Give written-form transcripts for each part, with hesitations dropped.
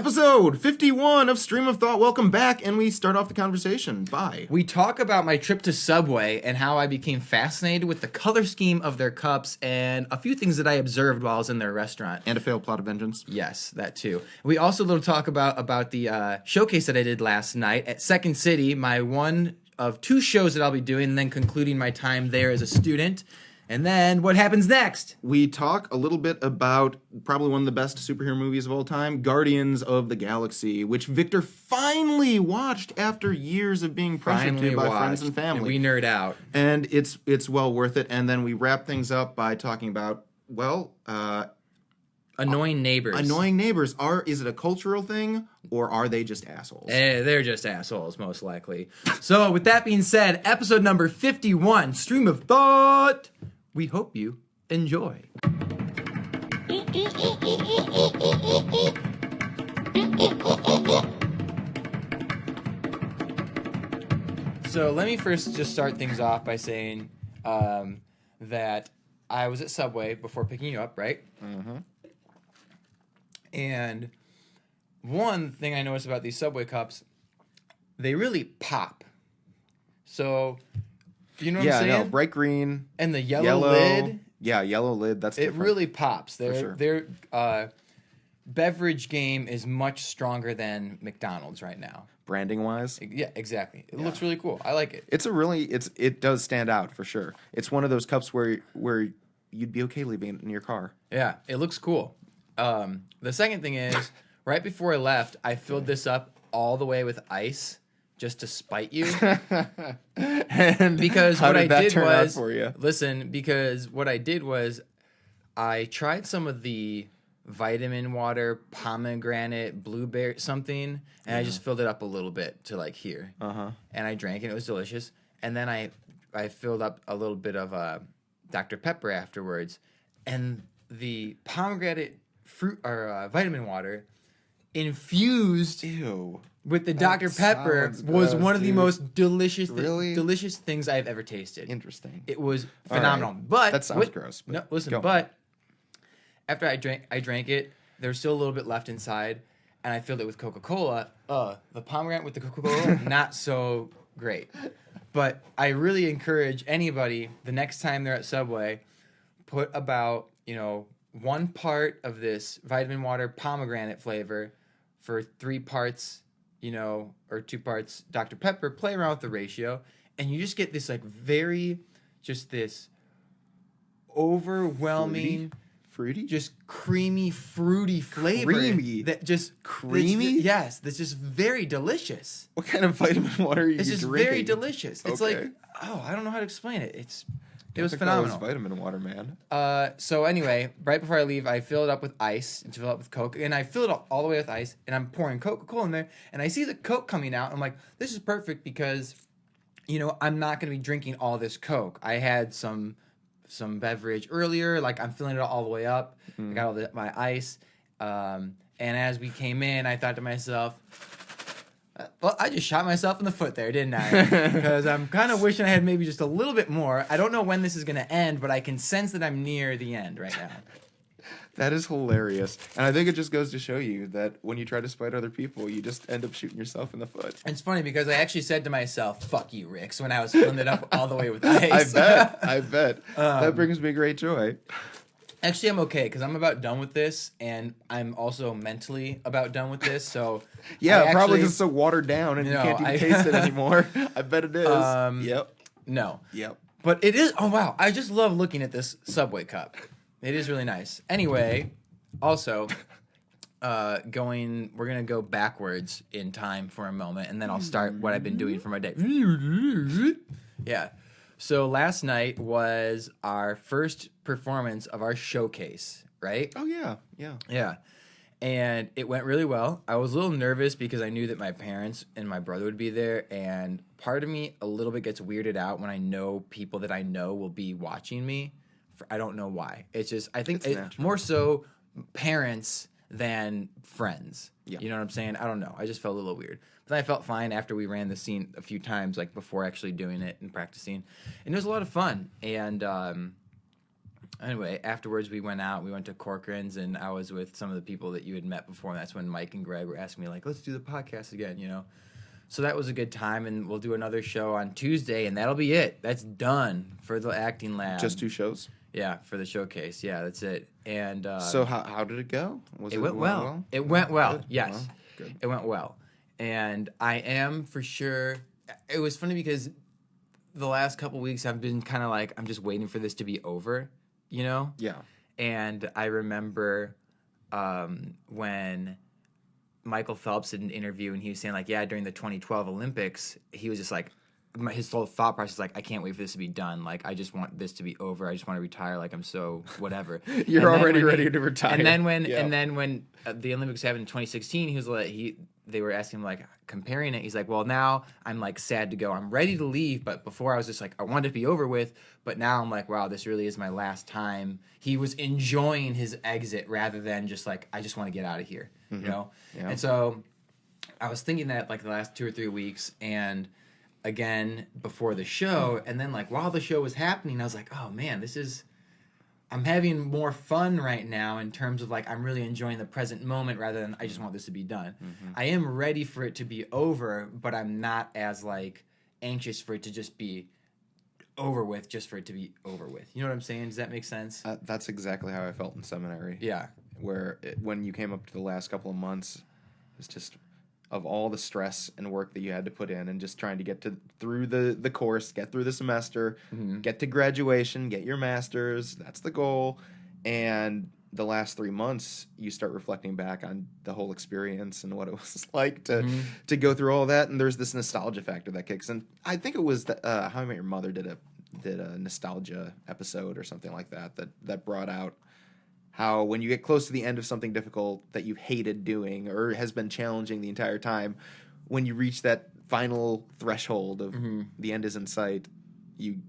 Episode 51 of Stream of Thought. Welcome back, and we start off the conversation by... We talk about my trip to Subway and how I became fascinated with the color scheme of their cups and a few things that I observed while I was in their restaurant. And a failed plot of vengeance. Yes, that too. We also little talk about the showcase that I did last night at Second City, my one of two shows that I'll be doing, and then concluding my time there as a student. And then what happens next? We talk a little bit about probably one of the best superhero movies of all time, Guardians of the Galaxy, which Victor finally watched after years of being pressured to by friends and family. And we nerd out. And it's well worth it. And then we wrap things up by talking about, Annoying neighbors. Annoying neighbors. Is it a cultural thing, or are they just assholes? They're just assholes, most likely. So, with that being said, episode number 51, Stream of Thought. We hope you enjoy. So let me first just start things off by saying that I was at Subway before picking you up, right? Mm-hmm. And one thing I noticed about these Subway cups, they really pop. So... You know what I'm saying? Yeah, bright green. And the yellow lid. Yeah, yellow lid. That's different. It really pops. For sure. Their beverage game is much stronger than McDonald's right now. Branding wise? Yeah, exactly. It looks really cool. I like it. It does stand out for sure. It's one of those cups where you'd be okay leaving it in your car. Yeah, it looks cool. The second thing is, right before I left, I filled this up all the way with ice. Just to spite you. And because how what did I that did turn out was for you? Listen, because what I did was I tried some of the vitamin water, pomegranate, blueberry something, and I just filled it up a little bit to like here. Uh-huh. And I drank it. It was delicious. And then I filled up a little bit of Dr. Pepper afterwards, and the pomegranate fruit or vitamin water infused with the Dr. Pepper was gross, one of the most delicious Really? things I've ever tasted. Interesting. It was phenomenal. Right. But that sounds gross. No, listen, but after I drank it, there was still a little bit left inside, and I filled it with Coca-Cola. The pomegranate with the Coca-Cola, not so great. But I really encourage anybody, the next time they're at Subway, put about, 1 part of this vitamin water pomegranate flavor for 3 parts, or 2 parts Dr. Pepper, play around with the ratio, and you just get this this overwhelming, fruity, just creamy, fruity flavor. Creamy? Creamy? Yes, that's just very delicious. What kind of vitamin water are you It's just drinking? very delicious. It's Okay. I don't know how to explain it. It was That phenomenal. was vitamin water, man. So anyway, right before I leave, I fill it up with ice and fill it up with Coke, and I fill it all the way with ice, and I'm pouring Coca-Cola in there, and I see the Coke coming out. I'm like, this is perfect because, I'm not going to be drinking all this Coke. I had some beverage earlier, like I'm filling it all the way up. I got all my ice, and as we came in, I thought to myself, well, I just shot myself in the foot there, didn't I? Because I'm kind of wishing I had maybe just a little bit more. I don't know when this is going to end, but I can sense that I'm near the end right now. That is hilarious. And I think it just goes to show you that when you try to spite other people, you just end up shooting yourself in the foot. It's funny because I actually said to myself, fuck you, Ricks, when I was filling it up all the way with ice. I bet. That brings me great joy. Actually, I'm okay because I'm about done with this, and I'm also mentally about done with this. So yeah, probably because it's so watered down and you can't even taste it anymore. I bet it is. Yep. No. Yep. But it is. Oh wow! I just love looking at this Subway cup. It is really nice. Anyway, also, we're gonna go backwards in time for a moment, and then I'll start what I've been doing for my day. Yeah. So last night was our first performance of our showcase, right? Oh, yeah. Yeah. And it went really well. I was a little nervous because I knew that my parents and my brother would be there, and part of me a little bit gets weirded out when I know people that I know will be watching me. I don't know why. It's just, I think more so parents than friends. Yeah. You know what I'm saying? I don't know. I just felt a little weird. But I felt fine after we ran the scene a few times, like before actually doing it and practicing. And it was a lot of fun. And Anyway, afterwards we went out. We went to Corcoran's, and I was with some of the people that you had met before. And that's when Mike and Greg were asking me, like, let's do the podcast again, you know? So that was a good time, and we'll do another show on Tuesday, and that'll be it. That's done for the acting lab. Just 2 shows? Yeah, for the showcase. Yeah, that's it. And so how did it go? It went well. It went well. Good. Yes. Well, good. It went well. And I am for sure. It was funny because the last couple weeks I've been kind of like, I'm just waiting for this to be over, you know? Yeah. And I remember when Michael Phelps did an interview and he was saying, like, yeah, during the 2012 Olympics, he was just like, his whole thought process is like, I can't wait for this to be done. Like, I just want this to be over. I just want to retire. Like, I'm so whatever. You're already ready to retire. And then when the Olympics happened in 2016, he was like, they were asking him, like, comparing it. He's like, well, now I'm like sad to go. I'm ready to leave, but before I was just like, I wanted it to be over with. But now I'm like, wow, this really is my last time. He was enjoying his exit rather than just like, I just want to get out of here, you know. Yeah. And so I was thinking that like the last 2 or 3 weeks, and again before the show, and then like while the show was happening, I was like, oh man, I'm having more fun right now in terms of like I'm really enjoying the present moment rather than I just want this to be done. I am ready for it to be over, but I'm not as like anxious for it to just be over with, just for it to be over with. You know what I'm saying? Does that make sense? That's exactly how I felt in seminary. Yeah. Where when you came up to the last couple of months, it's just of all the stress and work that you had to put in and just trying to get through the course, get through the semester, get to graduation, get your master's. That's the goal. And the last 3 months, you start reflecting back on the whole experience and what it was like to go through all that. And there's this nostalgia factor that kicks in. I think it was How I Met Your Mother did a nostalgia episode or something like that brought out how when you get close to the end of something difficult that you've hated doing or has been challenging the entire time, when you reach that final threshold of the end is in sight, you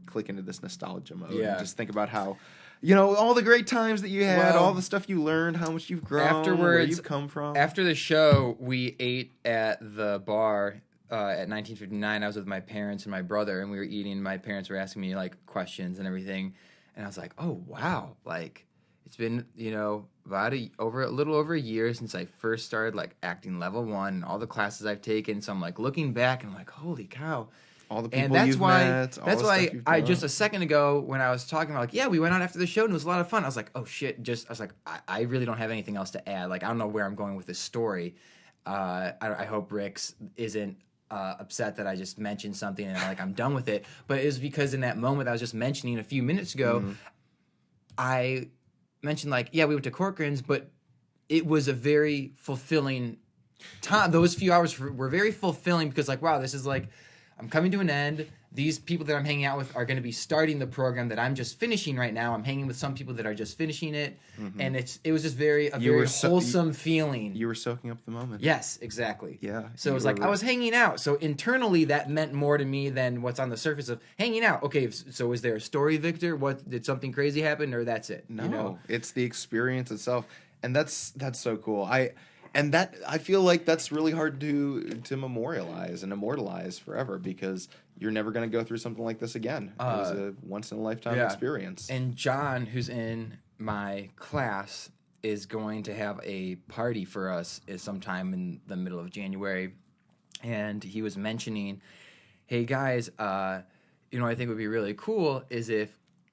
click into this nostalgia mode and just think about how, you know, all the great times that you had, all the stuff you learned, how much you've grown, where you've come from. After the show, we ate at the bar at 1959. I was with my parents and my brother, and we were eating. My parents were asking me like questions and everything, and I was like, "Oh wow!" Like it's been, you know, about a little over a year since I first started like acting level 1, and all the classes I've taken. So I'm like looking back and I'm like, "Holy cow!" All the people you've met. That's why I just a second ago when I was talking about like, yeah, we went out after the show and it was a lot of fun. I was like, oh shit, I was like, I really don't have anything else to add. Like, I don't know where I'm going with this story. I hope Rick's isn't upset that I just mentioned something and like I'm done with it. But it was because in that moment I was just mentioning a few minutes ago, I mentioned like, yeah, we went to Corcoran's, but it was a very fulfilling time. Those few hours were very fulfilling because like, wow, this is like, I'm coming to an end. These people that I'm hanging out with are going to be starting the program that I'm just finishing right now. I'm hanging with some people that are just finishing it, and it was just a very wholesome feeling. You were soaking up the moment. Yes, exactly. Yeah. So it was like I was hanging out. So internally, that meant more to me than what's on the surface of hanging out. Okay, so is there a story, Victor? What did something crazy happen, or that's it? No, you know? It's the experience itself, and that's so cool. And that I feel like that's really hard to memorialize and immortalize forever because you're never going to go through something like this again. It was a once in a lifetime experience. And John, who's in my class, is going to have a party for us sometime in the middle of January, and he was mentioning, "Hey guys, you know, I think would be really cool is if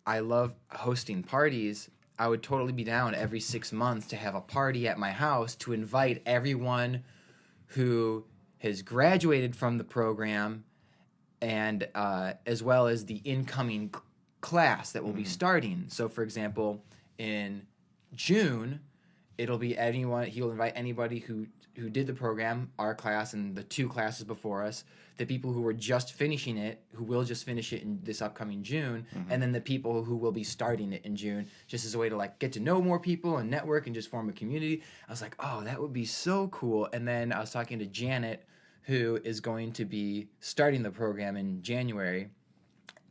I love hosting parties." I would totally be down every 6 months to have a party at my house to invite everyone who has graduated from the program and as well as the incoming class that will be starting. So, for example, in June, it'll be anyone. He'll invite anybody who did the program, our class and the 2 classes before us, the people who were just finishing it, who will just finish it in this upcoming June, and then the people who will be starting it in June, just as a way to like get to know more people and network and just form a community. I was like, oh, that would be so cool. And then I was talking to Janet, who is going to be starting the program in January,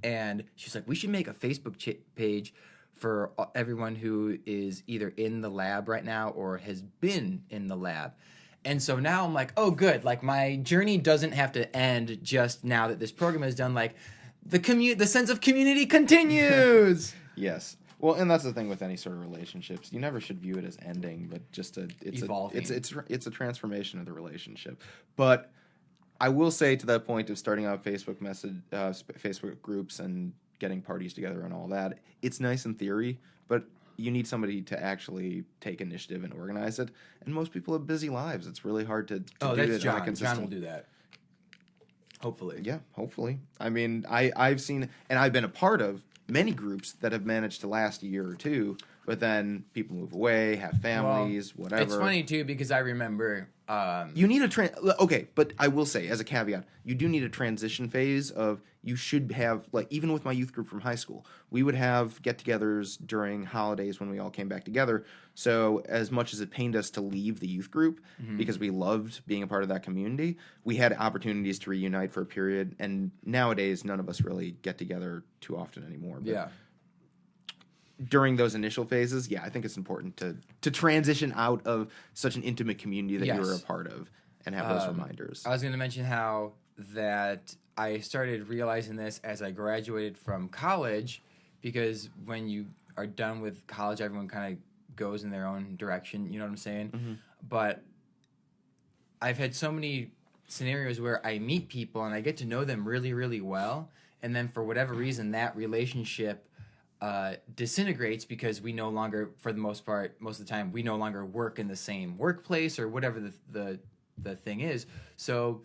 and she's like, we should make a Facebook page for everyone who is either in the lab right now or has been in the lab. And so now I'm like, oh, good. Like my journey doesn't have to end just now that this program is done. Like the sense of community continues. Yes. Well, and that's the thing with any sort of relationships. You never should view it as ending, but just Evolving. It's a transformation of the relationship. But I will say to that point of starting out Facebook groups and getting parties together and all that, it's nice in theory, but you need somebody to actually take initiative and organize it. And most people have busy lives. It's really hard to do that's it John. on a consistent. John will do that. Hopefully. Yeah, hopefully. I mean, I've seen, and I've been a part of many groups that have managed to last a year or two, but then people move away, have families, whatever. It's funny too because I remember. You need okay, but I will say as a caveat, you do need a transition phase of you should have, like, even with my youth group from high school, we would have get-togethers during holidays when we all came back together. So as much as it pained us to leave the youth group because we loved being a part of that community, we had opportunities to reunite for a period. And nowadays, none of us really get together too often anymore. But yeah. during those initial phases, I think it's important to transition out of such an intimate community that you were a part of and have those reminders. I was going to mention how that I started realizing this as I graduated from college, because when you are done with college, everyone kind of goes in their own direction. You know what I'm saying? Mm-hmm. But I've had so many scenarios where I meet people and I get to know them really, really well, and then for whatever reason, that relationship disintegrates because we no longer, for the most part, most of the time, we no longer work in the same workplace or whatever the thing is. So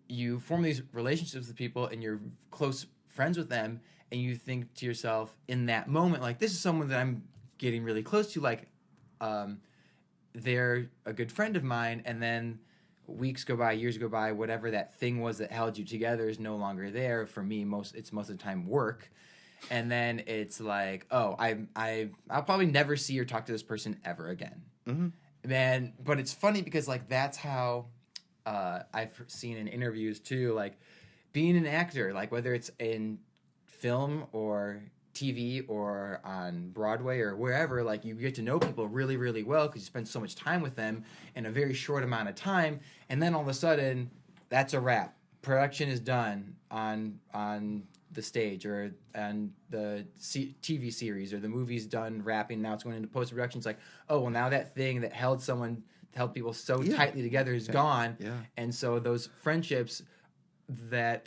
you form these relationships with people and you're close friends with them, and you think to yourself in that moment, like, this is someone that I'm getting really close to, like, they're a good friend of mine, and then weeks go by, years go by, whatever that thing was that held you together is no longer there. For me, it's most of the time work. And then it's like, oh, I'll probably never see or talk to this person ever again. Mm-hmm. But it's funny because, like, that's how I've seen in interviews too, like, being an actor, like, whether it's in film or TV or on Broadway or wherever, like, you get to know people really, really well because you spend so much time with them in a very short amount of time, and then all of a sudden, that's a wrap. Production is done on the stage or on the TV series, or the movie's done wrapping. Now it's going into post-production. It's like, oh, well, now that thing that held people so tightly together is gone. Yeah. And so those friendships that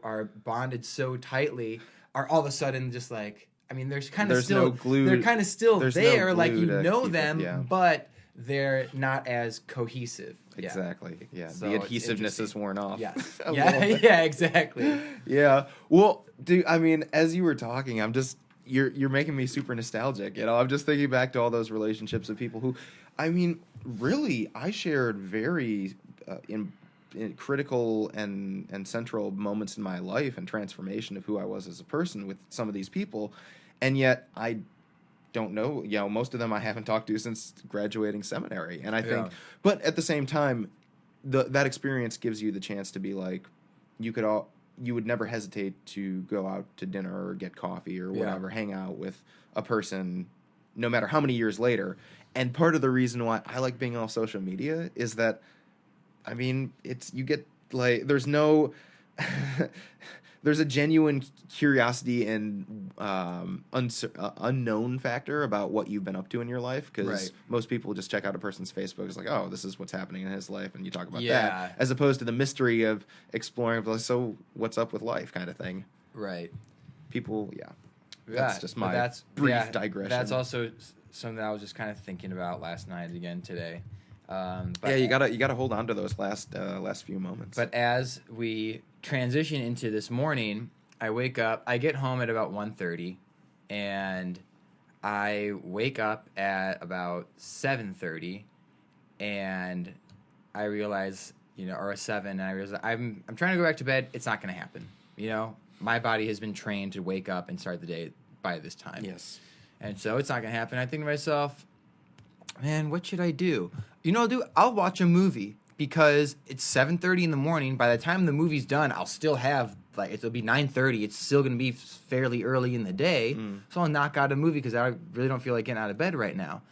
are bonded so tightly are all of a sudden just like, I mean, there's kind of still, they're kind of still there, like, you know them, but they're not as cohesive. Exactly. Yeah. So the adhesiveness is worn off. Yes. Yeah, exactly. Yeah. Well, dude, I mean, as you were talking, you're making me super nostalgic. You know, I'm just thinking back to all those relationships with people who, I mean, really, I shared very in critical and central moments in my life and transformation of who I was as a person with some of these people, and yet I don't know, most of them I haven't talked to since graduating seminary. And I think, but at the same time, that experience gives you the chance to be like, you would never hesitate to go out to dinner or get coffee or whatever, hang out with a person, no matter how many years later. And part of the reason why I like being on social media is that, I mean, you get, like, there's no, there's a genuine curiosity and unknown factor about what you've been up to in your life, because most people just check out a person's Facebook. It's like, oh, this is what's happening in his life, and you talk about that, as opposed to the mystery of exploring, so what's up with life kind of thing. Right. People, that's just my brief digression. That's also something I was just kind of thinking about last night again today. But you gotta hold on to those last few moments. But as we transition into this morning, I wake up. I get home at about 1:30, and I wake up at about 7:30, and I realize, or a 7, and I realize I'm trying to go back to bed. It's not going to happen. My body has been trained to wake up and start the day by this time. Yes, and so it's not going to happen. I think to myself, man, what should I do? I'll watch a movie because it's 7:30 in the morning. By the time the movie's done, I'll still have, like, it'll be 9:30. It's still going to be fairly early in the day. So I'll knock out a movie because I really don't feel like getting out of bed right now.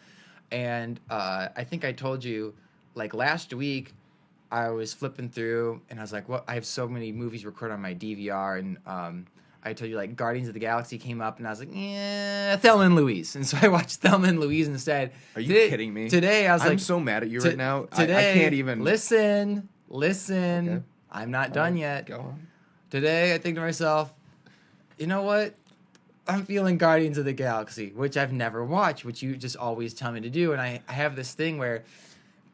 And I think I told you, like, last week, I was flipping through and I was like, I have so many movies recorded on my DVR, and I told you like Guardians of the Galaxy came up, and I was like, yeah, Thelma and Louise, and so I watched Thelma and Louise instead. Are you kidding me? Today I was I'm so mad at you right now. Today, I can't even listen. Okay. I'm not done yet. Go on. Today I think to myself, you know what? I'm feeling Guardians of the Galaxy, which I've never watched, which you just always tell me to do, and I have this thing where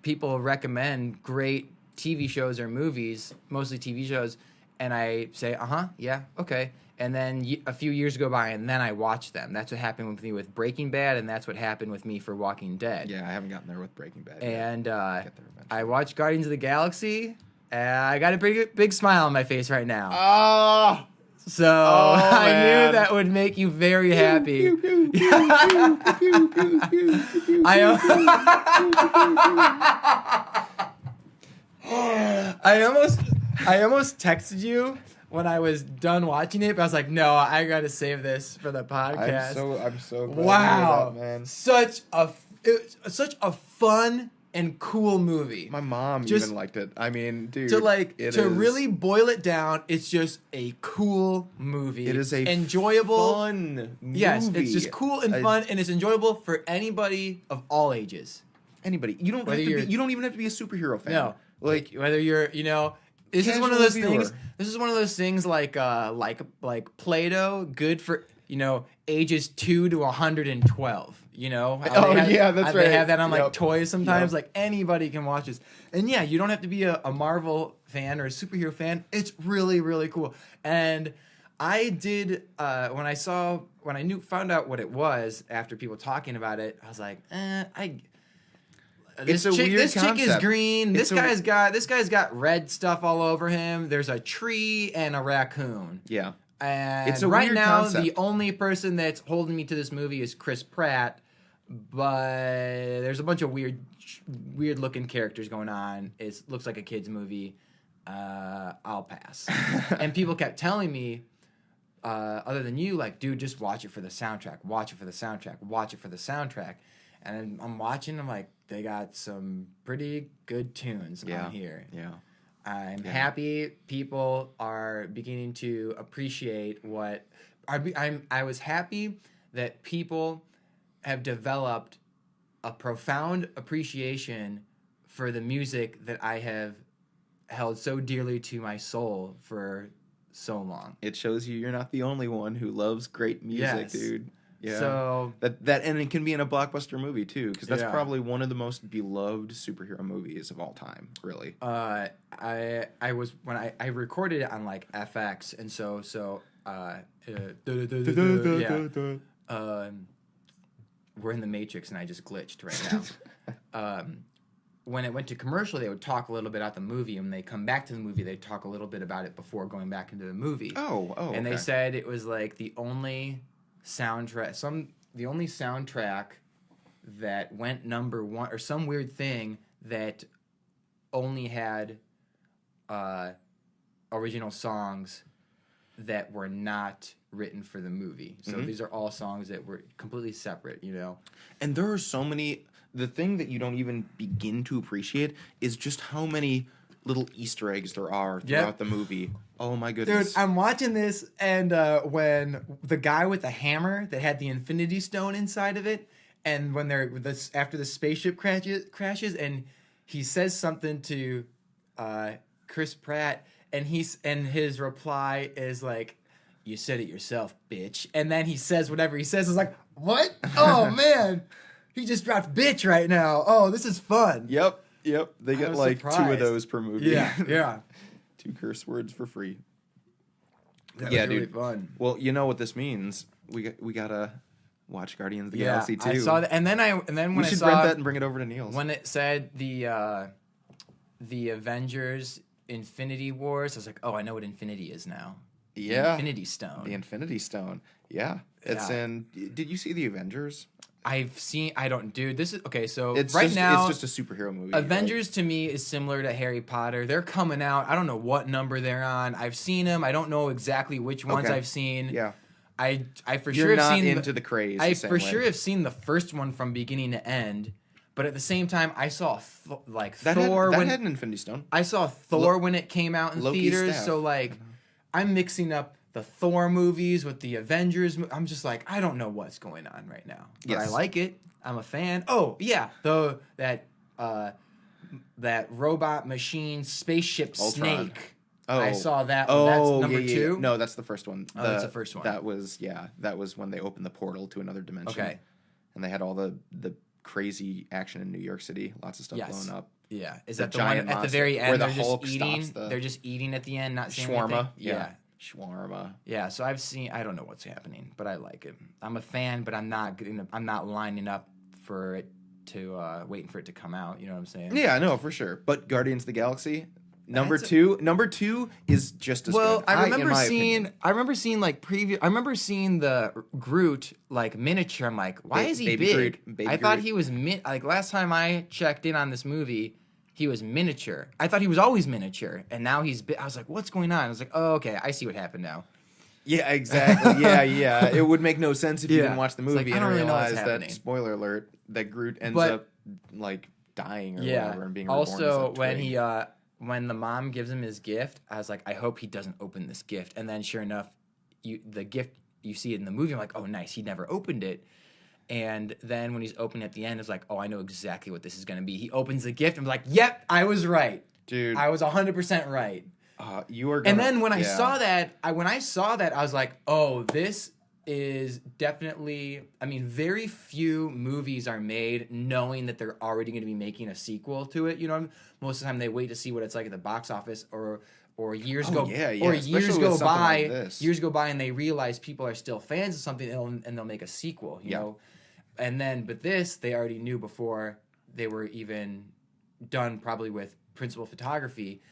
people recommend great TV shows or movies, mostly TV shows, and I say, yeah, okay. And then a few years go by, and then I watch them. That's what happened with me with Breaking Bad, and that's what happened with me for Walking Dead. Yeah, I haven't gotten there with Breaking Bad yet. And Get there eventually. I watched Guardians of the Galaxy, and I got a big smile on my face right now. Oh! So I knew that would make you very happy. I almost texted you when I was done watching it, but I was like, no, I gotta save this for the podcast. I'm so glad wow, to hear that, man. Such a fun and cool movie. My mom even liked it. I mean, dude, really boil it down, it's just a cool movie. It is a enjoyable, fun movie. Yes, it's just cool and fun, and it's enjoyable for anybody of all ages. Anybody. You don't even have to be a superhero fan. No, like whether you're, this is one of those things. This is one of those things like Play-Doh, good for ages 2 to 112. That's right. They have that on like toys sometimes. Like anybody can watch this, and yeah, you don't have to be a Marvel fan or a superhero fan. It's really really cool. And I did when I found out what it was after people talking about it, I was like, This chick is green. This guy's got red stuff all over him. There's a tree and a raccoon. Yeah. And it's a right weird now, concept. the only person that's holding me to this movie is Chris Pratt, but there's a bunch of weird looking characters going on. It looks like a kid's movie. I'll pass. And people kept telling me, other than you, like, dude, just watch it for the soundtrack. Watch it for the soundtrack. Watch it for the soundtrack. And I'm watching. I'm like, they got some pretty good tunes on here. Yeah. I'm happy people are beginning to appreciate what I was happy that people have developed a profound appreciation for the music that I have held so dearly to my soul for so long. It shows you're not the only one who loves great music, dude. Yeah. So that and it can be in a blockbuster movie too, because that's probably one of the most beloved superhero movies of all time. Really. I recorded it on like FX, and we're in the Matrix, and I just glitched right now. When it went to commercial, they would talk a little bit about the movie, and when they come back to the movie, they talk a little bit about it before going back into the movie. And they said it was like the only soundtrack that went number one, or some weird thing that only had original songs that were not written for the movie. So these are all songs that were completely separate, And there are so many. The thing that you don't even begin to appreciate is just how many little Easter eggs there are throughout the movie. Oh my goodness. Dude, I'm watching this, and when the guy with the hammer that had the Infinity Stone inside of it, and when after the spaceship crashes, and he says something to Chris Pratt, and his reply is like, "You said it yourself, bitch." And then he says whatever he says. It's like, what? Oh man, he just dropped "bitch" right now. Oh, this is fun. Yep. They get like surprised. 2 of those per movie. Yeah. 2 curse words for free. That was really fun. Well, you know what this means. We gotta watch Guardians of the Galaxy too. I saw that, and then when we I should saw rent that and bring it over to Neil's. When it said the Avengers Infinity Wars, I was like, oh, I know what Infinity is now. Yeah, the Infinity Stone. The Infinity Stone. Yeah, it's in. Did you see the Avengers? I've seen. I don't, dude. This is okay. So now, it's just a superhero movie. Avengers to me is similar to Harry Potter. They're coming out. I don't know what number they're on. I've seen them. I don't know exactly which ones I've seen. Yeah. I for You're sure not have seen into the craze. I for sure have seen the first one from beginning to end. But at the same time, I saw Thor that had an Infinity Stone. I saw Thor when it came out in Loki's theaters. staff. So like, I'm mixing up the Thor movies, with the Avengers. I'm just like, I don't know what's going on right now, but I like it. I'm a fan. Oh yeah, that robot machine spaceship Ultron. snake. Oh, I saw that one. That's number two. No, that's the first one. Oh, that's the first one. That was when they opened the portal to another dimension. Okay. And they had all the crazy action in New York City. Lots of stuff blowing up. Yeah. Is The that the one giant at the very end where the they're just Hulk eating? stops They're just eating at the end, not saying shawarma. anything? Yeah. Shawarma. Yeah, so I don't know what's happening, but I like it. I'm a fan, but I'm not lining up for it to waiting for it to come out, you know what I'm saying? Yeah, no, for sure. But Guardians of the Galaxy, number two is just as good. I remember seeing like preview. I remember seeing the Groot like miniature. I'm like, why is he Baby big? Groot, I thought he was like last time I checked in on this movie, he was miniature. I thought he was always miniature, and now he's big. I was like, what's going on? I was like, oh, okay, I see what happened now. Yeah, exactly. yeah. It would make no sense if you didn't watch the movie like, and really realize that, spoiler alert, that Groot ends up like dying or whatever and being reborn. Also, when the mom gives him his gift, I was like, I hope he doesn't open this gift. And then sure enough, the gift, you see it in the movie, I'm like, oh, nice, he never opened it. And then when he's opening at the end, it's like, oh, I know exactly what this is going to be. He opens the gift, I'm like, yep, I was right. Dude. I was 100% right. You are gonna, and then when I saw that, I was like, oh, this is definitely, I mean, very few movies are made knowing that they're already going to be making a sequel to it. You know, most of the time they wait to see what it's like at the box office, or years go by and they realize people are still fans of something, and they'll make a sequel. You know, but this they already knew before they were even done, probably with principal photography.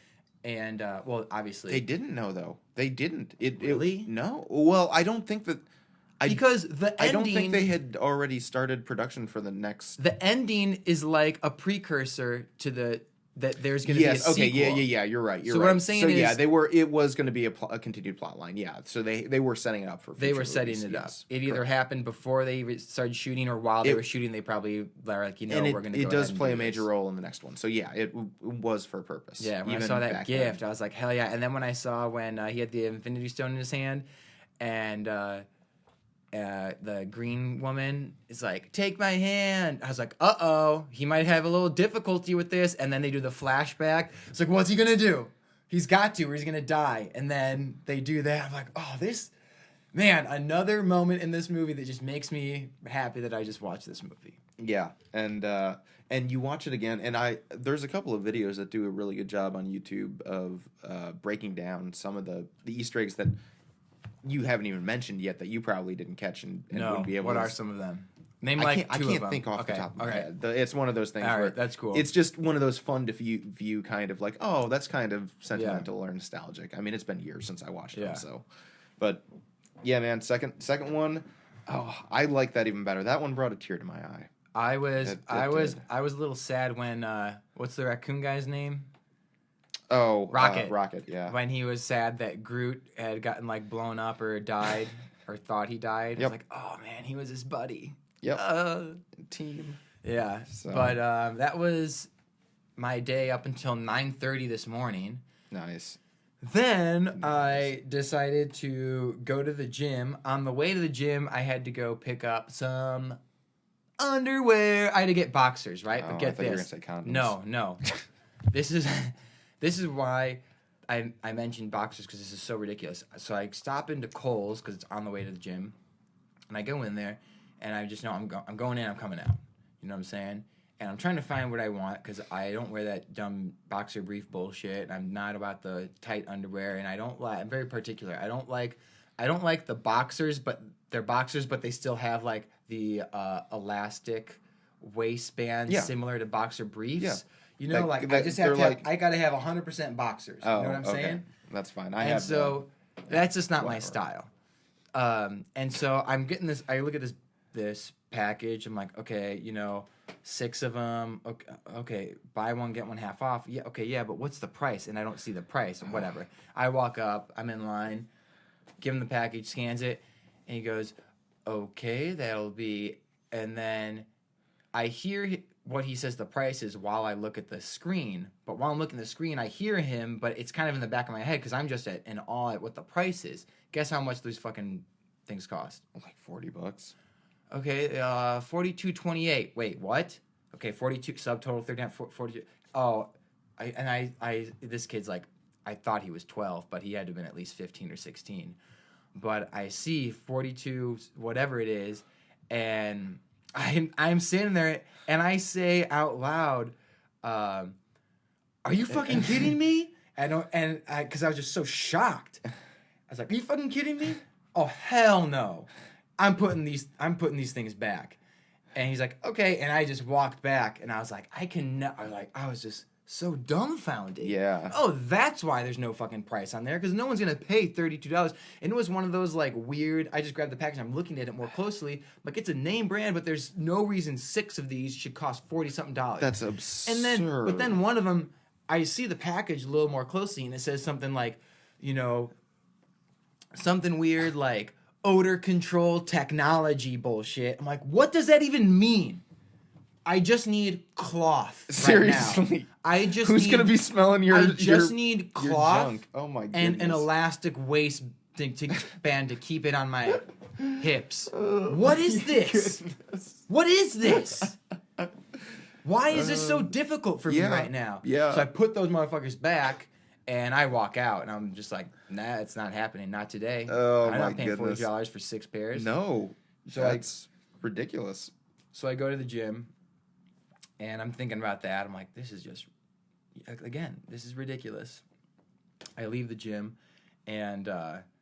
And well, obviously they didn't know though. They didn't. Really? No. Well, I don't think that. Because the ending, I don't think they had already started production for the next. The ending is like a precursor to that there's going to be a sequel. Yeah. You're right. So what I'm saying is, they were. It was going to be a continued plot line. Yeah. So they were setting it up for. They were setting it up. It either happened before they started shooting, or while they were shooting, they probably were like, we're going to. It does play a major role in the next one. So yeah, it was for purpose. Yeah. When I saw that gift, I was like, hell yeah! And then when I saw he had the Infinity Stone in his hand, and the green woman is like, take my hand. I was like, uh-oh, he might have a little difficulty with this. And then they do the flashback. It's like, what's he gonna do? He's got to, or he's gonna die. And then they do that. I'm like, oh, another moment in this movie that just makes me happy that I just watched this movie. Yeah, and you watch it again, and there's a couple of videos that do a really good job on YouTube of breaking down some of the Easter eggs that you haven't even mentioned yet that you probably didn't catch and wouldn't be able. What to... are some of them? Name like I two can't of them. think off the top of my okay. head. It's one of those things. All where right, that's cool. It's just one of those fun to view kind of like, oh, that's kind of sentimental or nostalgic. I mean, it's been years since I watched them, so. But yeah, man, second one, oh, I like that even better. That one brought a tear to my eye. I was a little sad when what's the raccoon guy's name? Oh, Rocket. Rocket, yeah. When he was sad that Groot had gotten like blown up or died or thought he died. Yep. I was like, oh man, he was his buddy. Yep. Team. Yeah. So. But that was my day up until 9:30 this morning. Nice. Then I decided to go to the gym. On the way to the gym, I had to go pick up some underwear. I had to get boxers, right? But get I thought you were this. gonna say condoms. No. This is why I mentioned boxers, because this is so ridiculous. So I stop into Kohl's because it's on the way to the gym, and I go in there, and I just know I'm going in, I'm coming out. You know what I'm saying? And I'm trying to find what I want because I don't wear that dumb boxer brief bullshit. And I'm not about the tight underwear, and I'm very particular. I don't like the boxers, but they're boxers, but they still have like the elastic waistband similar to boxer briefs. Yeah. You know, I just have to I gotta have 100% boxers. You know what I'm saying? That's fine. That's just not my style. And so I'm getting this. I look at this package. I'm like, okay, 6 of them. Okay, buy one get one half off. Yeah, okay, yeah, but what's the price? And I don't see the price. Whatever. I walk up. I'm in line. Give him the package. Scans it, and he goes, okay, that'll be. And then I hear what he says the price is while I look at the screen. But while I'm looking at the screen, I hear him, but it's kind of in the back of my head because I'm just in awe at what the price is. Guess how much those fucking things cost? Like $40. Okay, 42.28. Wait, what? Okay, 42 subtotal 39 42. Oh, this kid's like, I thought he was 12, but he had to have been at least 15 or 16. But I see 42 whatever it is, and I'm sitting there and I say out loud, "Are you fucking kidding me?" Because I was just so shocked. I was like, "Are you fucking kidding me? Oh hell no! I'm putting these things back." And he's like, "Okay," and I just walked back, and I was like, I was just so dumbfounded. Yeah. Oh, that's why there's no fucking price on there, because no one's gonna pay $32. And it was one of those like weird. I just grabbed the package. I'm looking at it more closely. Like it's a name brand, but there's no reason 6 of these should cost $40-something. That's absurd. But then one of them, I see the package a little more closely, and it says something like, something weird like odor control technology bullshit. I'm like, what does that even mean? I just need cloth. Seriously. Right now. Who's gonna be smelling your? I just need cloth junk. Oh my goodness. and an elastic waist band to keep it on my hips. What is this? Goodness. What is this? Why is this so difficult for me right now? Yeah. So I put those motherfuckers back. And I walk out, and I'm just like, nah, it's not happening. Not today. Oh, I'm my not paying goodness. $40 for 6 pairs. No, So that's ridiculous. So I go to the gym, and I'm thinking about that. I'm like, this is just, again, this is ridiculous. I leave the gym, and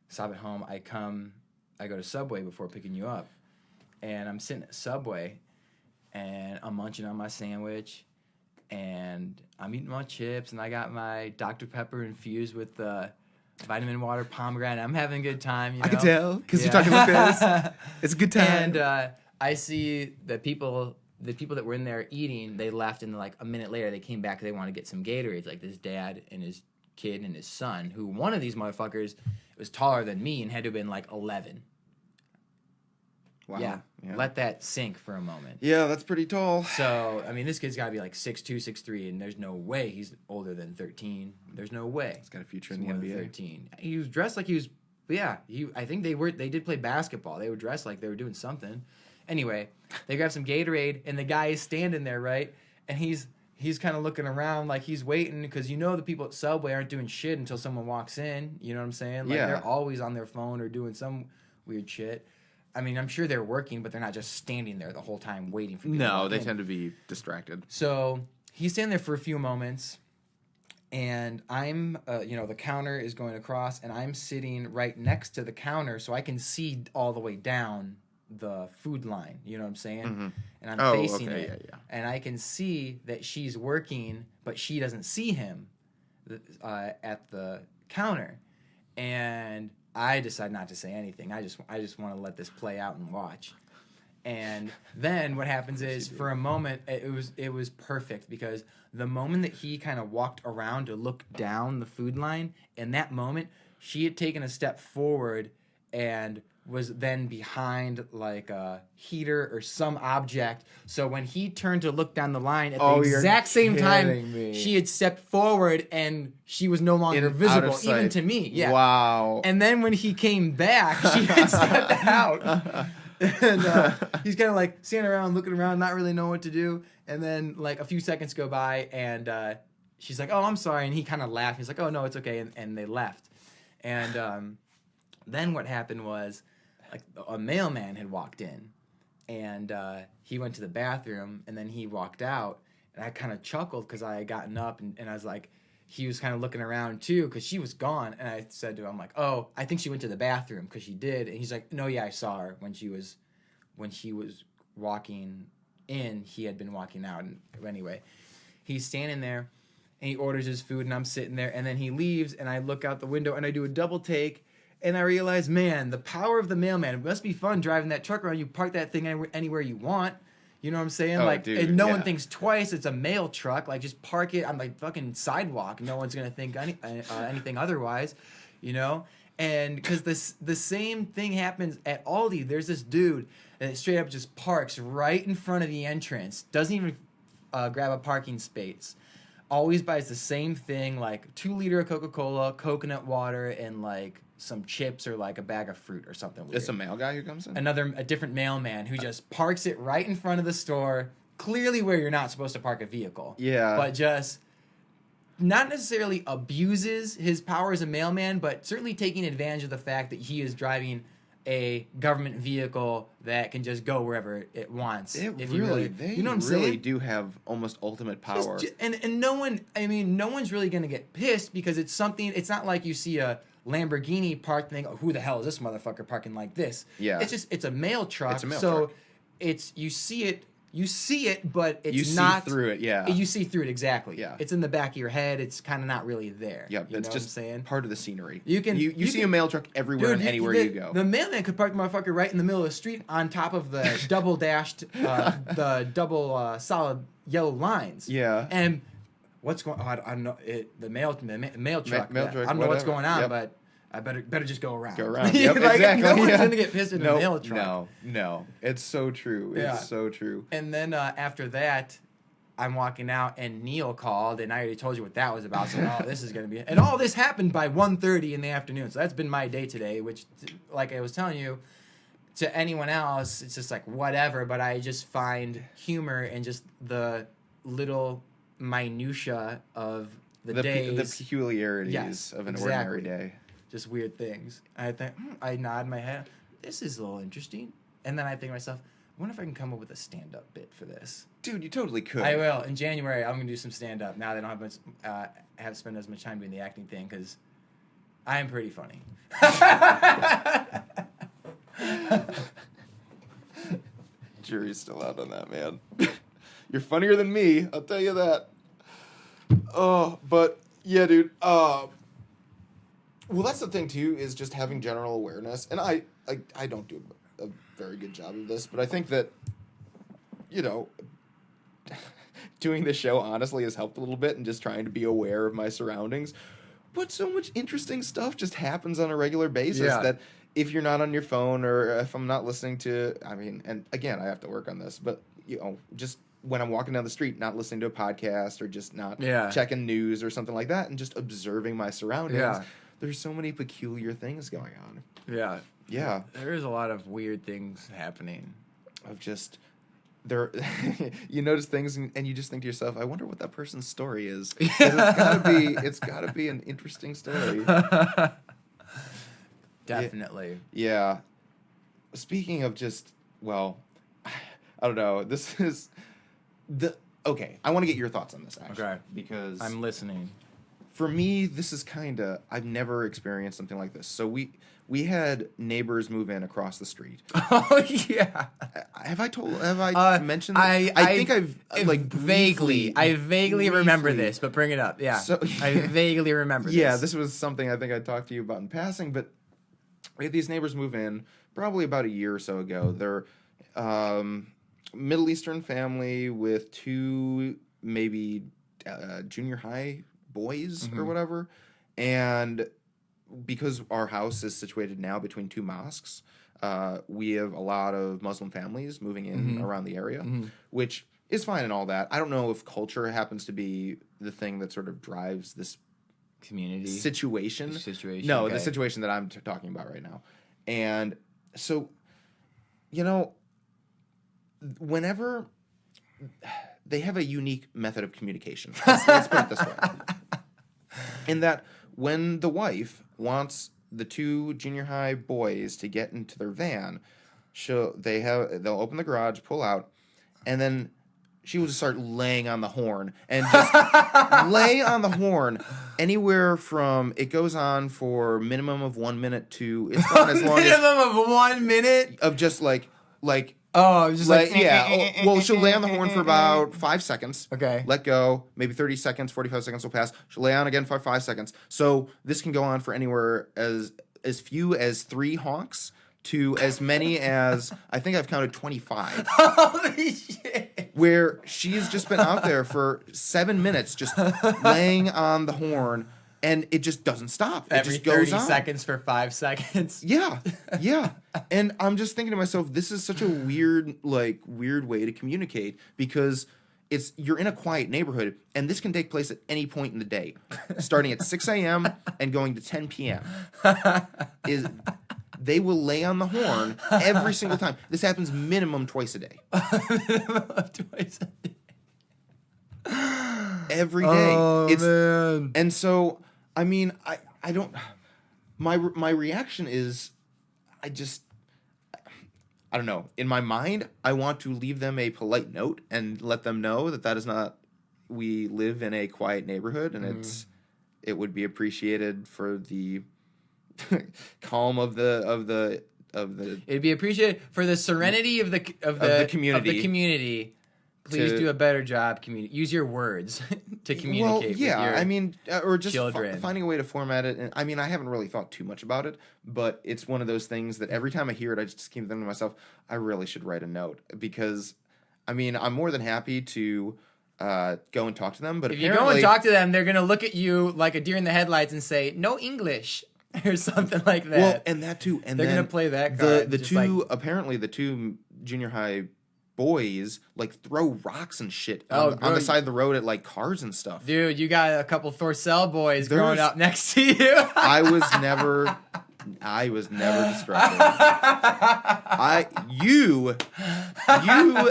stop at home. I go to Subway before picking you up, and I'm sitting at Subway, and I'm munching on my sandwich, and I'm eating my chips, and I got my Dr. Pepper infused with vitamin water pomegranate. I'm having a good time. I can tell because you're talking like this. It's a good time. And I see the people that were in there eating. They left, and like a minute later, they came back. They want to get some Gatorades. Like this dad and his kid and his son. Who one of these motherfuckers was taller than me and had to have been like 11. Wow. Yeah. Let that sink for a moment. Yeah, that's pretty tall. So, I mean, this kid's got to be like 6'2", 6'3", and there's no way he's older than 13. There's no way. He's got a future He's in the more than NBA. 13. He was dressed like he was, I think they did play basketball. They were dressed like they were doing something. Anyway, they grab some Gatorade, and the guy is standing there, right? And he's kind of looking around like he's waiting, because the people at Subway aren't doing shit until someone walks in. You know what I'm saying? Like they're always on their phone or doing some weird shit. I mean, I'm sure they're working, but they're not just standing there the whole time waiting for people to walk they in. tend to be distracted. So he's standing there for a few moments, and I'm, the counter is going across, and I'm sitting right next to the counter, so I can see all the way down the food line. You know what I'm saying? Mm-hmm. And I'm facing it. Yeah. And I can see that she's working, but she doesn't see him at the counter. And I decide not to say anything. I just want to let this play out and watch. And then what happens is, for a moment, it was perfect, because the moment that he kind of walked around to look down the food line, in that moment, she had taken a step forward and was then behind like a heater or some object. So when he turned to look down the line at the exact same time, she had stepped forward and she was no longer visible, even to me. Yeah. Wow. And then when he came back, she had stepped out. And he's kind of like standing around, looking around, not really knowing what to do. And then like a few seconds go by, and she's like, "Oh, I'm sorry." And he kind of laughed. He's like, "Oh, no, it's okay." And they left. And then what happened was, like, a mailman had walked in, and he went to the bathroom, and then he walked out, and I kind of chuckled because I had gotten up, and I was like, he was kind of looking around too because she was gone, and I said to him, like, "Oh, I think she went to the bathroom," because she did, and he's like, "No, yeah, I saw her when she was walking in. He had been walking out." And anyway, he's standing there, and he orders his food, and I'm sitting there, and then he leaves, and I look out the window, and I do a double take. And I realized, man, the power of the mailman. It must be fun driving that truck around. You park that thing anywhere you want. You know what I'm saying? Dude, and no one thinks twice. It's a mail truck. Like, just park it on the fucking sidewalk. No one's gonna think anything otherwise. You know? And because the same thing happens at Aldi. There's this dude that straight up just parks right in front of the entrance. Doesn't even grab a parking space, always buys the same thing, like 2-liter of Coca-Cola, coconut water, and like some chips or like a bag of fruit or something weird. It's a mail guy who comes in? A different mailman who just parks it right in front of the store, clearly where you're not supposed to park a vehicle. Yeah. But just not necessarily abuses his power as a mailman, but certainly taking advantage of the fact that he is driving a government vehicle that can just go wherever it wants. They you know what I'm saying? do have almost ultimate power. And no one's really going to get pissed because it's not like you see a Lamborghini parked and they go, who the hell is this motherfucker parking like this? Yeah. It's a mail truck. It's a mail so truck. you see it, but it's not. You see through it, yeah. You see through it, exactly. Yeah. It's in the back of your head. It's kind of not really there. Yeah, you it's know just what I'm saying? part of the scenery. You see a mail truck everywhere and anywhere you go. The mailman could park the motherfucker right in the middle of the street on top of the double solid yellow lines. Yeah. And what's going on? I don't know. The mail truck. Mail truck, I don't know what's going on, yep. but I better just go around. Go around. Yep, like, exactly. No one's going to get pissed in the mail truck. No. It's so true. Yeah. It's so true. And then after that, I'm walking out, and Neil called, and I already told you what that was about. So, this is going to be... And all this happened by 1:30 in the afternoon. So that's been my day today, which, like I was telling you, to anyone else, it's just like, whatever. But I just find humor in just the little minutia of the days. The peculiarities of an ordinary day. Just weird things. I think I nod my head. This is a little interesting. And then I think to myself, I wonder if I can come up with a stand-up bit for this. Dude, you totally could. I will. In January, I'm gonna do some stand-up. Now that I don't have to spend as much time doing the acting thing, because I am pretty funny. Jury's still out on that, man. You're funnier than me, I'll tell you that. Oh, but yeah, dude. Well, that's the thing too, is just having general awareness, and I don't do a very good job of this, but I think that, you know, doing this show honestly has helped a little bit, and just trying to be aware of my surroundings. But so much interesting stuff just happens on a regular basis that if you're not on your phone, or if I'm not listening to, and again, I have to work on this, but you know, just when I'm walking down the street, not listening to a podcast, or just not checking news or something like that, and just observing my surroundings. Yeah. There's so many peculiar things going on. Yeah. Yeah. There is a lot of weird things happening. Of just, you notice things and you just think to yourself, I wonder what that person's story is. It's gotta be an interesting story. Definitely. Yeah. Speaking of just, well, I don't know. This is okay. I want to get your thoughts on this, actually. Okay. Because I'm listening. For me, this is I've never experienced something like this. So we had neighbors move in across the street. Oh, yeah. Have I mentioned that? I think I've vaguely. I vaguely remember this, but bring it up. Yeah. So, I vaguely remember this. Yeah, this was something I think I talked to you about in passing, but we had these neighbors move in probably about a year or so ago. They're Middle Eastern family with two maybe junior high boys or whatever, and because our house is situated now between two mosques, we have a lot of Muslim families moving in around the area, which is fine and all that. I don't know if culture happens to be the thing that sort of drives this community situation. No, okay. The situation that I'm talking about right now. And so, you know, whenever they have a unique method of communication, let's put it this way. In that when the wife wants the two junior high boys to get into their van, they'll open the garage, pull out, and then she will just start laying on the horn and just lay on the horn anywhere from, it goes on for minimum of 1 minute to, it's gone as long as minimum of 1 minute of just like oh, just like yeah. Well, she'll lay on the horn for about 5 seconds. Okay. Let go. Maybe 30 seconds, 45 seconds will pass. She'll lay on again for 5 seconds. So this can go on for anywhere as few as 3 honks to as many as, I think I've counted 25. Holy shit. Where she's just been out there for 7 minutes just laying on the horn. And it just doesn't stop. Every just goes 30 on. seconds for 5 seconds. Yeah. And I'm just thinking to myself, this is such a weird way to communicate, because you're in a quiet neighborhood, and this can take place at any point in the day, starting at 6 a.m. and going to 10 p.m. They will lay on the horn every single time. This happens minimum twice a day. Twice a day. Every day. Oh, man. And so, I mean, I don't. My reaction is, I don't know. In my mind, I want to leave them a polite note and let them know that is not. We live in a quiet neighborhood, and it would be appreciated for the calm of the. It'd be appreciated for the serenity of the community. Please do a better job. Use your words to communicate. Well, yeah, with your I mean, or just children. Finding a way to format it. And I mean, I haven't really thought too much about it, but it's one of those things that every time I hear it, I just keep thinking to myself, I really should write a note because, I mean, I'm more than happy to go and talk to them. But if you go and talk to them, they're gonna look at you like a deer in the headlights and say, "No English." Or something like that. Well, and that too. And they're gonna play that card. Apparently the two junior high boys like throw rocks and shit on the side of the road at like cars and stuff. Dude, you got a couple Thorcell boys growing up next to you. I was never destructive. You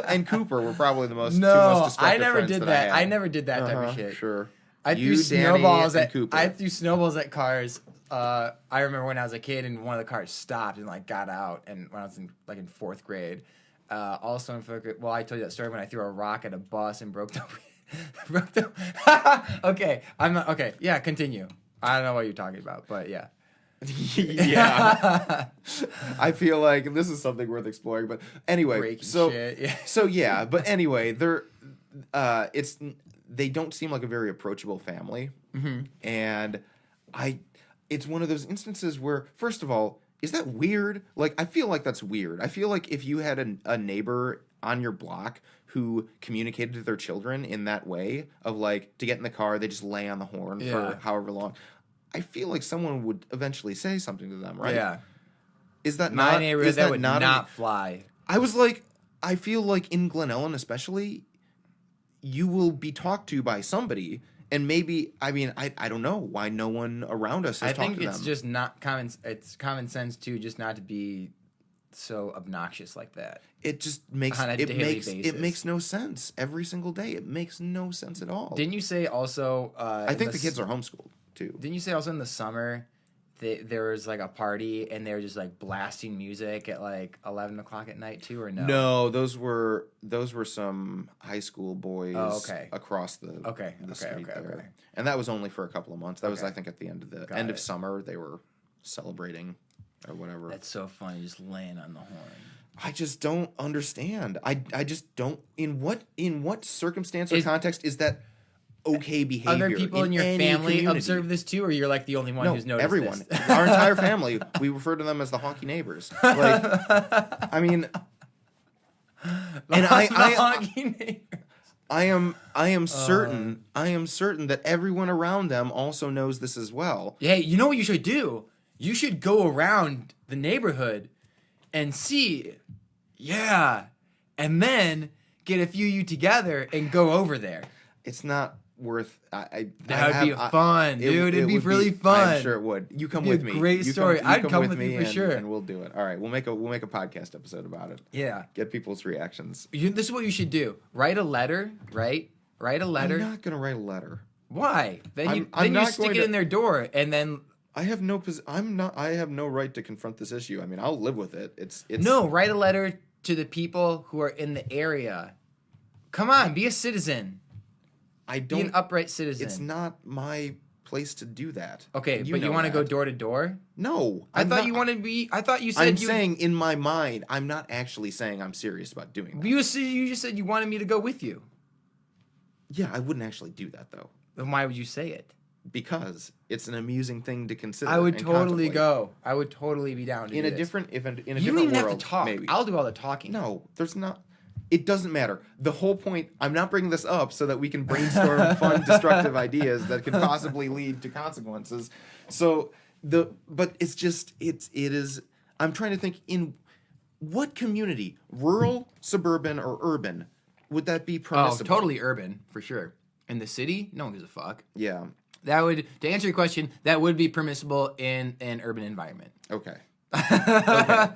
and Cooper were probably the two most destructive I never friends did that. I never did that type of shit. Sure. I threw snowballs at cars. I remember when I was a kid and one of the cars stopped and like got out, and when I was in fourth grade. Also in fourth grade, well, I told you that story when I threw a rock at a bus and broke the Okay, I'm not okay. Yeah, continue. I don't know what you're talking about, but yeah. Yeah. I feel like this is something worth exploring, but anyway, breaking shit, yeah. But anyway, they don't seem like a very approachable family. And it's one of those instances where, first of all, is that weird? Like, I feel like that's weird. I feel like if you had a neighbor on your block who communicated to their children in that way of like, to get in the car, they just lay on the horn for however long. I feel like someone would eventually say something to them, right? Yeah. Is that my not... neighborhood, that would not fly. I was like, I feel like in Glen Ellen especially, you will be talked to by somebody... And maybe, I mean, I don't know why no one around us has talked to them. I think it's just not common. It's common sense too, just not to be so obnoxious like that. It just makes on a daily basis. It makes no sense every single day. It makes no sense at all. Didn't you say also? I think the kids are homeschooled too. Didn't you say also in the summer there was like a party and they were just like blasting music at like 11 o'clock at night too, or no? No, those were some high school boys across the street there. Okay. And that was only for a couple of months. That was, I think, at the end of summer. They were celebrating or whatever. That's so funny, just laying on the horn. I just don't understand. I just don't. In what circumstance or context is that okay behavior? Other people in your family observe this too, or you're like the only one who's noticed everyone. this? Our entire family, we refer to them as the honky neighbors. Like, I mean, I am certain that everyone around them also knows this as well. Hey, you know what you should do? You should go around the neighborhood and see, and then get a few of you together and go over there. It's not worth. That would be fun, dude. It'd be really fun. I'm sure it would. You come with me. Great story. I'd come with you for sure, and we'll do it. All right, we'll make a podcast episode about it. Yeah, get people's reactions. This is what you should do. Write a letter. Write a letter. I'm not gonna write a letter. Why? Then you stick it in their door, and then. I have no right to confront this issue. I mean, I'll live with it. It's No, write a letter to the people who are in the area. Come on, be a citizen. Be an upright citizen. It's not my place to do that. Okay, but you want to go door to door? No. I thought you said I'm saying in my mind, I'm not actually saying I'm serious about doing that. You just said you wanted me to go with you. Yeah, I wouldn't actually do that though. Then why would you say it? Because it's an amusing thing to consider. I would totally go. I would totally be down to do this. In a different world, you don't even have to talk. Maybe. I'll do all the talking. No, there's not. It doesn't matter. The whole point. I'm not bringing this up so that we can brainstorm fun, destructive ideas that could possibly lead to consequences. But it's just it is. I'm trying to think in what community, rural, suburban, or urban, would that be Oh, permissible? totally urban for sure. In the city, no one gives a fuck. Yeah. That would, to answer your question, that would be permissible in an urban environment. Okay. Okay.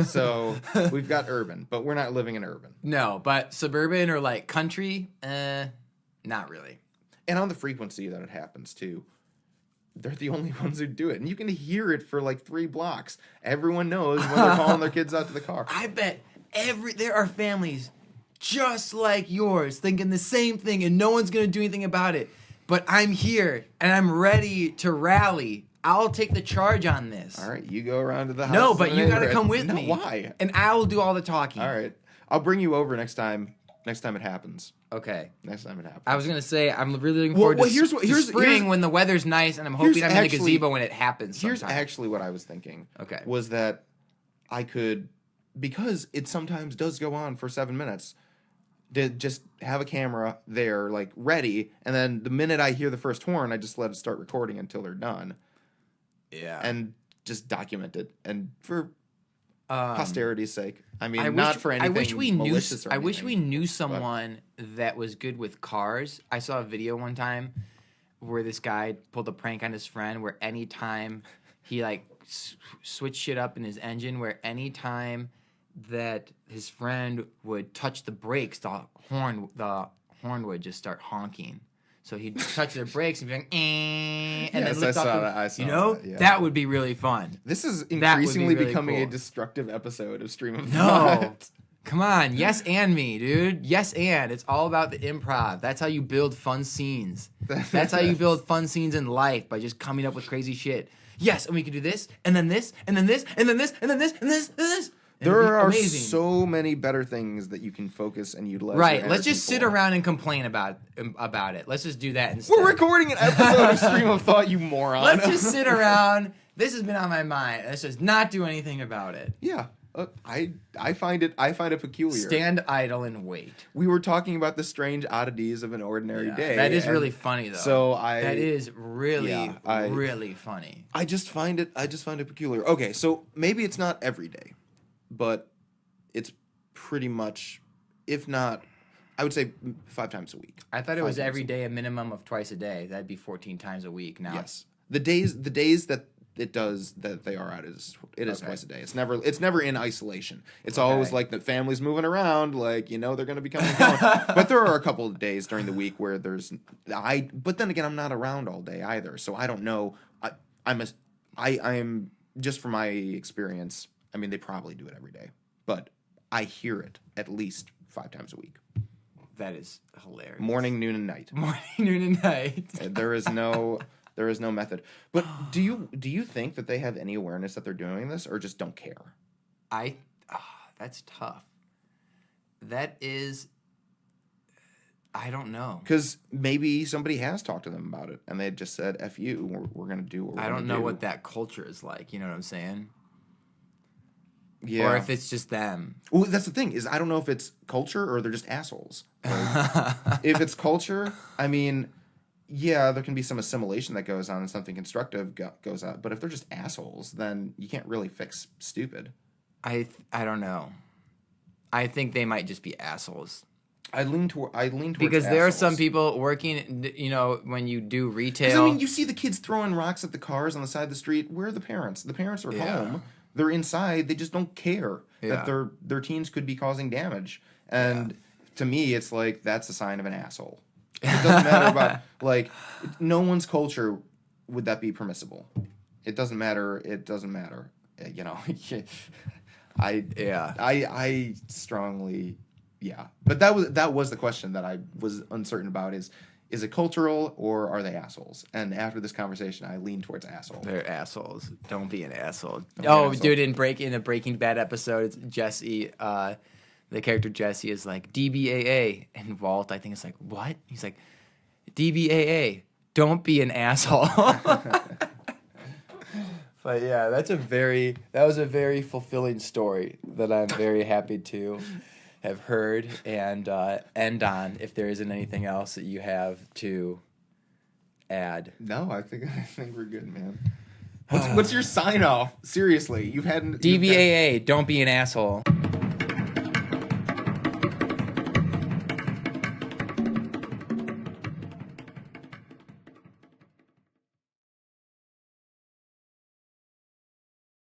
So we've got urban, but we're not living in urban. No, but suburban or like country, not really. And on the frequency that it happens too, they're the only ones who do it. And you can hear it for like 3 blocks. Everyone knows when they're calling their kids out to the car. I bet there are families just like yours thinking the same thing and no one's going to do anything about it. But I'm here and I'm ready to rally. I'll take the charge on this. All right, you go around to the house. No, but you got to come with me. Why? And I will do all the talking. All right. I'll bring you over next time it happens. Okay. Next time it happens. I was going to say, I'm really looking forward to spring when the weather's nice and I'm hoping I'm in the gazebo when it happens sometime. Here's actually what I was thinking. Okay. Was that I could, because it sometimes does go on for 7 minutes, to just have a camera there, like, ready, and then the minute I hear the first horn, I just let it start recording until they're done. Yeah. And just document it. And for posterity's sake. I mean, not for anything malicious or anything. I wish we knew someone that was good with cars. I saw a video one time where this guy pulled a prank on his friend where anytime he, like, switched shit up in his engine, where anytime that his friend would touch the brakes, the horn would just start honking. So he'd touch the brakes and be like, and yes, then lift up. I saw you know, that, yeah. that would be really fun. This is increasingly really becoming cool. a destructive episode of Stream of No, Thought. come on, yes and me, dude. Yes and. It's all about the improv. That's how you build fun scenes. That's how you build fun scenes in life, by just coming up with crazy shit. Yes, and we could do this, and then this, and then this, and then this, and then this, and this, and this. There are amazing. so many better things that you can focus and utilize. Right, your let's energy just sit for. around and complain about it. Let's just do that instead. We're recording an episode of Stream of Thought, you moron. Let's just sit around. This has been on my mind. Let's just not do anything about it. Yeah, I find it peculiar. Stand idle and wait. We were talking about the strange oddities of an ordinary day. That is really funny, though. So that is really, really funny. I just find it peculiar. Okay, so maybe it's not every day, but it's pretty much, if not, I would say 5 times a week. I thought it was every day, a minimum of twice a day. That'd be 14 times a week. Now, yes, the days that they are out is twice a day. It's never in isolation. It's always like the family's moving around, like, you know, they're going to be coming and going. But there are a couple of days during the week where but then again, I'm not around all day either, so I don't know. I'm just from my experience. I mean, they probably do it every day, but I hear it at least 5 times a week. That is hilarious. Morning, noon, and night. Morning, noon, and night. There is no method. But do you think that they have any awareness that they're doing this, or just don't care? That's tough. That is, I don't know. Because maybe somebody has talked to them about it, and they just said, "F you, we're going to do what we're going to do." I don't know what that culture is like. You know what I'm saying? Yeah. Or if it's just them. Well, that's the thing, is I don't know if it's culture or they're just assholes. Like, if it's culture, I mean, yeah, there can be some assimilation that goes on and something constructive goes on. But if they're just assholes, then you can't really fix stupid. I don't know. I think they might just be assholes. I lean towards because there assholes. are some people working, you know, when you do retail. I mean, you see the kids throwing rocks at the cars on the side of the street. Where are the parents? The parents are home. They're inside. They just don't care that their teens could be causing damage. And to me, it's like, that's a sign of an asshole. It doesn't matter about, like, no one's culture would that be permissible. It doesn't matter. It doesn't matter. You know, I strongly, But that was the question that I was uncertain about is it cultural or are they assholes? And after this conversation, I lean towards asshole. They're assholes. Don't be an asshole. Dude, in a Breaking Bad episode, it's Jesse, the character Jesse is like, DBAA. And Walt, I think, is like, what? He's like, DBAA. Don't be an asshole. But yeah, that was a very fulfilling story that I'm very happy to have heard and end on, if there isn't anything else that you have to add. No, I think we're good, man. What's your sign off? Seriously, DBAA, don't be an asshole.